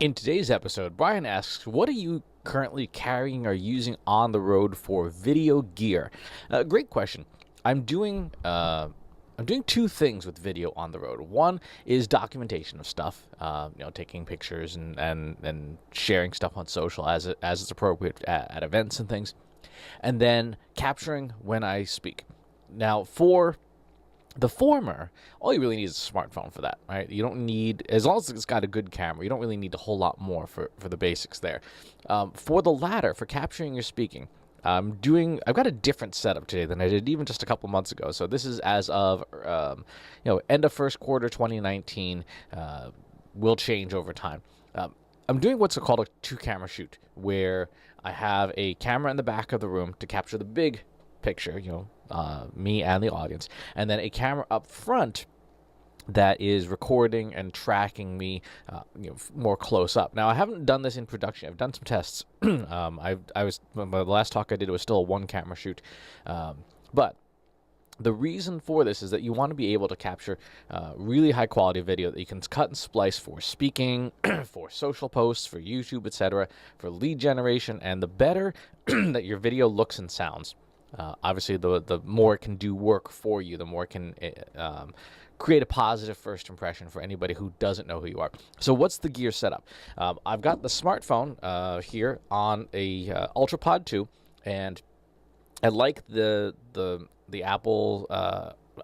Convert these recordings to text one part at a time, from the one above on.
In today's episode, Brian asks, what are you currently carrying or using on the road for video gear? Great question. I'm doing two things with video on the road. One is documentation of stuff, taking pictures and sharing stuff on social as it's appropriate at events and things, and then capturing when I speak. Now, for the former, all you really need is a smartphone for that, right? You don't need, as long as it's got a good camera, you don't really need a whole lot more for the basics there. For the latter, for capturing your speaking, I've got a different setup today than I did even just a couple months ago. So this is as of, end of first quarter 2019, will change over time. I'm doing what's called a two-camera shoot, where I have a camera in the back of the room to capture the big picture, me and the audience, and then a camera up front that is recording and tracking me, more close up. Now, I haven't done this in production. I've done some tests. The last talk I did was still a one-camera shoot, but the reason for this is that you want to be able to capture really high-quality video that you can cut and splice for speaking, for social posts, for YouTube, etc., for lead generation, and the better that your video looks and sounds. Obviously, the more it can do work for you, the more it can create a positive first impression for anybody who doesn't know who you are. So what's the gear setup? I've got the smartphone here on a UltraPod 2, and I like the Apple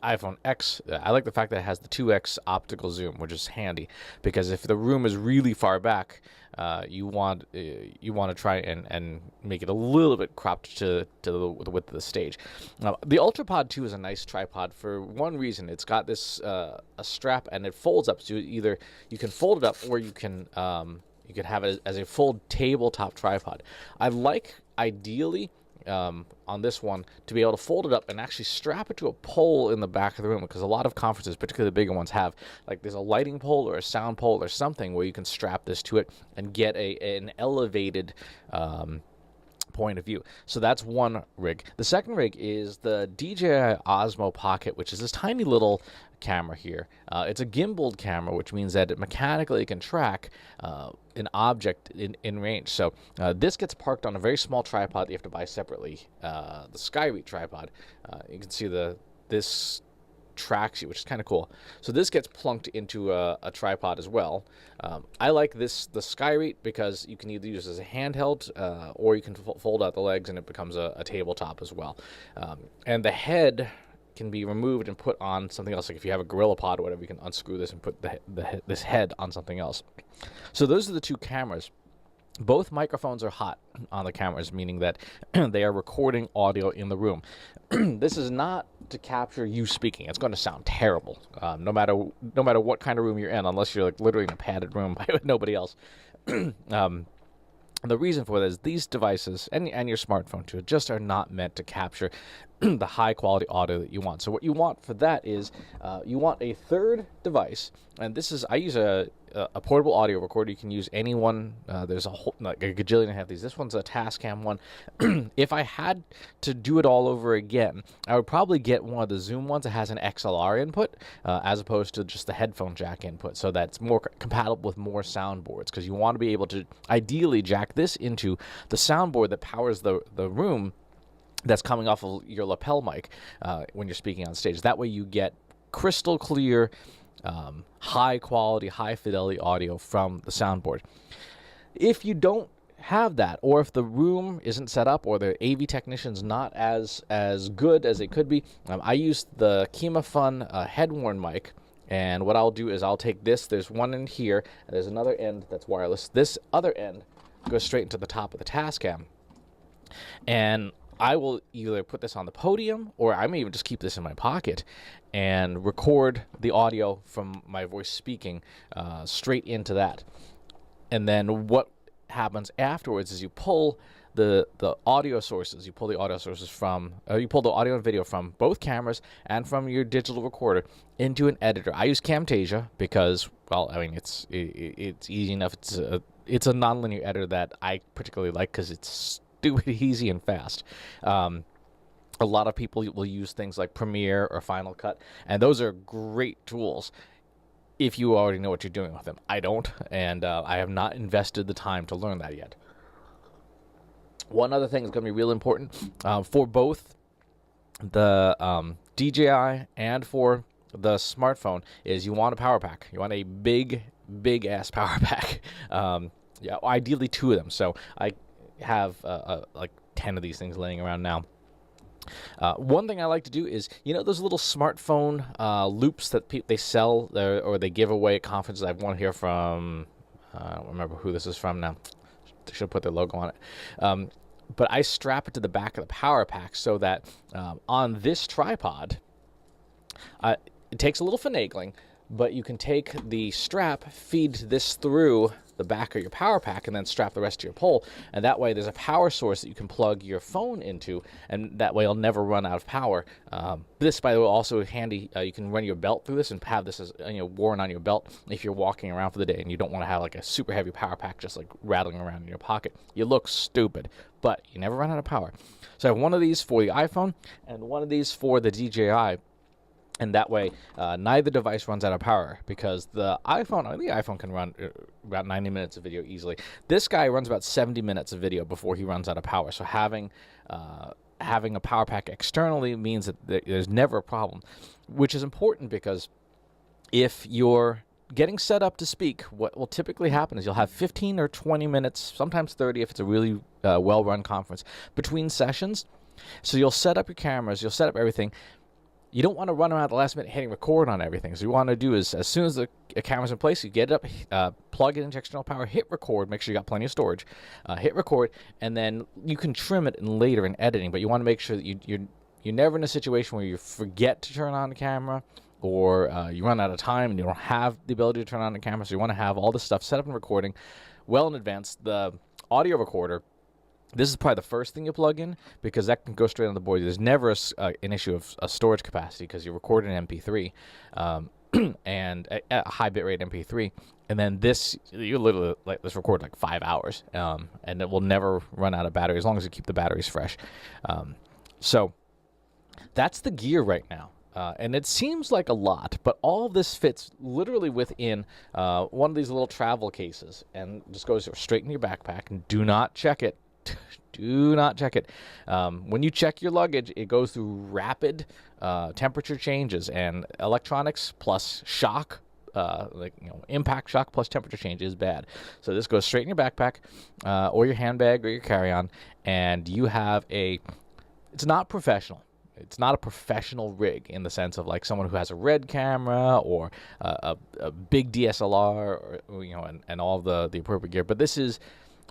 iPhone X. I like the fact that it has the 2x optical zoom, which is handy, because if the room is really far back, you want to try and make it a little bit cropped to the width of the stage. The UltraPod 2 is a nice tripod for one reason. It's got this a strap, and it folds up. So either you can fold it up, or you can have it as a full tabletop tripod. I like, ideally, on this one, to be able to fold it up and actually strap it to a pole in the back of the room, because a lot of conferences, particularly the bigger ones, have there's a lighting pole or a sound pole or something where you can strap this to it and get an elevated point of view. So that's one rig. The second rig is the DJI Osmo Pocket, which is this tiny little camera here. It's a gimbaled camera, which means that it mechanically can track an object in range. So this gets parked on a very small tripod that you have to buy separately, the Skyreach tripod. You can see this tracks you, which is kind of cool. So this gets plunked into a tripod as well. I like the Skyreach, because you can either use it as a handheld, or you can fold out the legs and it becomes a tabletop as well. And the head can be removed and put on something else. Like if you have a GorillaPod or whatever, you can unscrew this and put this head on something else. So those are the two cameras. Both microphones are hot on the cameras, meaning that they are recording audio in the room. This is not to capture you speaking. It's going to sound terrible, no matter what kind of room you're in, unless you're literally in a padded room with nobody else. The reason for that is these devices, and your smartphone too, just are not meant to capture the high quality audio that you want. So what you want for that is you want a third device, and I use a portable audio recorder. You can use any one. There's a gajillion and a half of these. This one's a Tascam one. If I had to do it all over again, I would probably get one of the Zoom ones that has an XLR input, as opposed to just the headphone jack input, so that's more compatible with more soundboards, because you want to be able to ideally jack this into the soundboard that powers the room that's coming off of your lapel mic when you're speaking on stage. That way you get crystal clear, high quality, high fidelity audio from the soundboard. If you don't have that, or if the room isn't set up, or the AV technician's not as good as they could be, I use the KimaFun head-worn mic. And what I'll do is I'll take this. There's one end here, and there's another end that's wireless. This other end goes straight into the top of the Tascam. And I will either put this on the podium, or I may even just keep this in my pocket and record the audio from my voice speaking straight into that. And then what happens afterwards is you pull the audio sources. You pull the audio sources from, you pull the audio and video from both cameras and from your digital recorder into an editor. I use Camtasia because, well, I mean, it's easy enough. It's a nonlinear editor that I particularly like because it's stupid easy and fast. A lot of people will use things like Premiere or Final Cut, and those are great tools. if you already know what you're doing with them. I don't, and I have not invested the time to learn that yet. One other thing is going to be real important for both the DJI and for the smartphone is you want a power pack. You want a big ass power pack. Yeah, ideally 2 of them. So I have like 10 of these things laying around now. One thing I like to do is, you know, those little smartphone loops that they sell or they give away at conferences. I have one here from, I don't remember who this is from now. They should put their logo on it. But I strap it to the back of the power pack so that on this tripod, it takes a little finagling, but you can take the strap, feed this through the back of your power pack, and then strap the rest to your pole. And that way there's a power source that you can plug your phone into, and that way you'll never run out of power. This, by the way, also handy. You can run your belt through this and have this as, you know, worn on your belt if you're walking around for the day and you don't want to have like a super heavy power pack just like rattling around in your pocket. You look stupid, but you never run out of power. So I have one of these for the iPhone and one of these for the DJI. And that way, neither device runs out of power, because the iPhone can run about 90 minutes of video easily. This guy runs about 70 minutes of video before he runs out of power. So having a power pack externally means that there's never a problem, which is important because if you're getting set up to speak, what will typically happen is you'll have 15 or 20 minutes, sometimes 30 if it's a really well-run conference, between sessions. So you'll set up your cameras, you'll set up everything. You don't want to run around at the last minute hitting record on everything. So what you want to do is, as soon as the camera's in place, you get it up, plug it into external power, hit record, make sure you got plenty of storage, hit record, and then you can trim it later in editing. But you want to make sure that you're never in a situation where you forget to turn on the camera, or you run out of time and you don't have the ability to turn on the camera. So you want to have all this stuff set up and recording well in advance. The audio recorder, this is probably the first thing you plug in, because that can go straight on the board. There's never an issue of storage capacity, because you record an MP3 and a high bitrate MP3, and then this, you literally like this record like 5 hours, and it will never run out of battery as long as you keep the batteries fresh. So that's the gear right now. And it seems like a lot, but all of this fits literally within one of these little travel cases, and just goes straight in your backpack. And do not check it. Do not check it. When you check your luggage, it goes through rapid temperature changes, and electronics plus shock, impact shock plus temperature change is bad. So this goes straight in your backpack, or your handbag, or your carry-on, and you have it's not professional. It's not a professional rig in the sense of like someone who has a RED camera or a big DSLR, or, and all of the appropriate gear. But this is,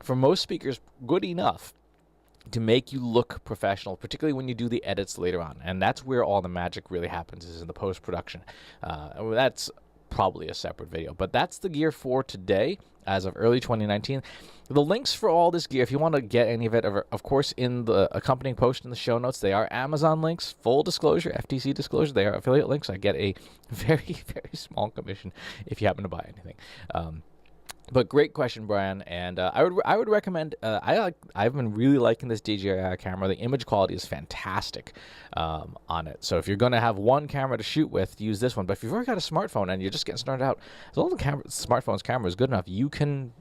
for most speakers, good enough to make you look professional, particularly when you do the edits later on. And that's where all the magic really happens, is in the post-production. That's probably a separate video. But that's the gear for today, as of early 2019. The links for all this gear, if you want to get any of it, of course, in the accompanying post in the show notes. They are Amazon links, full disclosure, FTC disclosure. They are affiliate links. I get a very, very small commission if you happen to buy anything. But great question, Brian, and I would recommend. I've been really liking this DJI camera. The image quality is fantastic on it. So if you're going to have one camera to shoot with, use this one. But if you've already got a smartphone and you're just getting started out, as long as the smartphone's camera is good enough, you can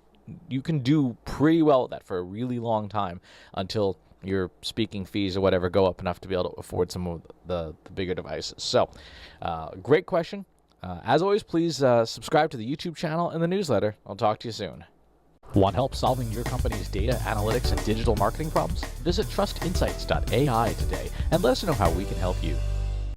do pretty well with that for a really long time, until your speaking fees or whatever go up enough to be able to afford some of the bigger devices. So, great question. As always, please subscribe to the YouTube channel and the newsletter. I'll talk to you soon. Want help solving your company's data analytics and digital marketing problems? Visit trustinsights.ai today and let us know how we can help you.